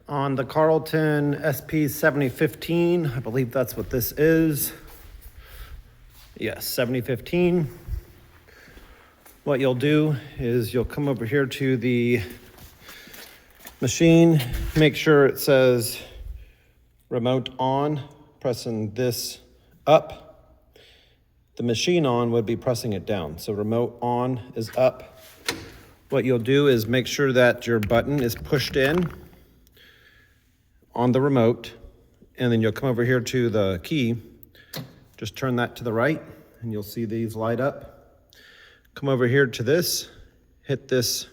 On the Carlton SP7015, I believe that's what this is. Yes, 7015. What you'll do is you'll come over here to the machine, make sure it says remote on, pressing this up. The machine on would be pressing it down. So remote on is up. What you'll do is make sure that your button is pushed in on the remote, and then you'll come over here to the key, just turn that to the right, and you'll see these light up. Come over here to this, hit this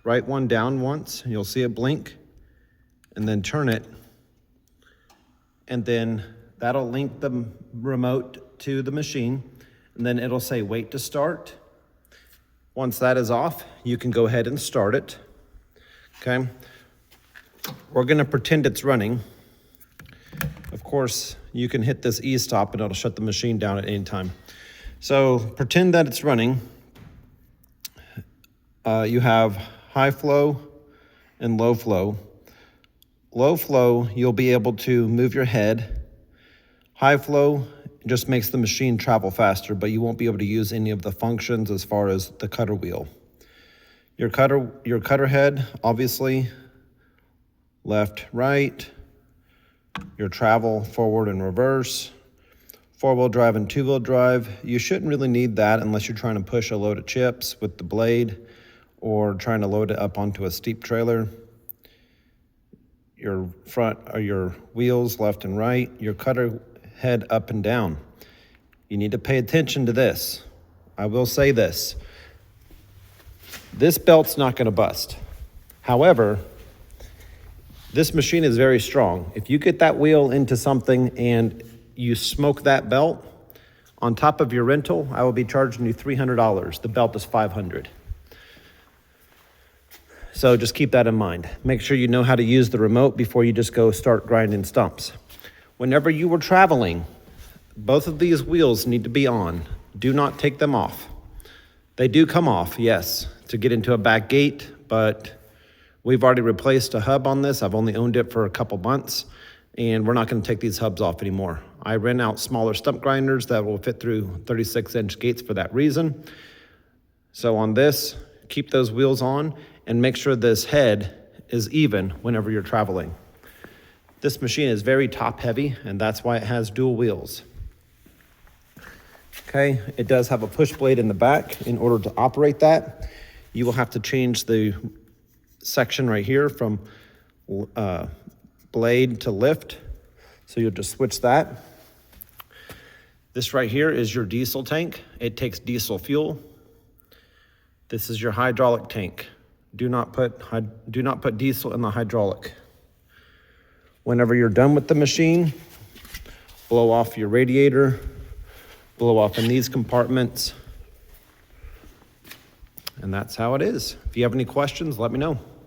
right one down once, and you'll see it blink, and then turn it, and then that'll link the remote to the machine, and then it'll say wait to start. Once that is off, you can go ahead and start it, okay? We're gonna pretend it's running. Of course, you can hit this E-stop and it'll shut the machine down at any time. So pretend that it's running. You have high flow and low flow. Low flow, you'll be able to move your head. High flow just makes the machine travel faster, but you won't be able to use any of the functions as far as the cutter wheel. Your cutter head, obviously, left, right, your travel forward and reverse, four-wheel drive and two-wheel drive. You shouldn't really need that unless you're trying to push a load of chips with the blade or trying to load it up onto a steep trailer. Your front or your wheels left and right, your cutter head up and down. You need to pay attention to this. I will say this. This belt's not going to bust. However, this machine is very strong. If you get that wheel into something and you smoke that belt, on top of your rental, I will be charging you $300. The belt is $500. So just keep that in mind. Make sure you know how to use the remote before you just go start grinding stumps. Whenever you were traveling, both of these wheels need to be on. Do not take them off. They do come off, yes, to get into a back gate, but we've already replaced a hub on this. I've only owned it for a couple months, and we're not going to take these hubs off anymore. I rent out smaller stump grinders that will fit through 36-inch gates for that reason. So on this, keep those wheels on and make sure this head is even whenever you're traveling. This machine is very top heavy, and that's why it has dual wheels. Okay, it does have a push blade in the back. In order to operate that, you will have to change the section right here from blade to lift. So you'll just switch that. This right here is your diesel tank. It takes diesel fuel. This is your hydraulic tank. Do not put diesel in the hydraulic. Whenever you're done with the machine, blow off your radiator, blow off in these compartments, and that's how it is. If you have any questions, let me know.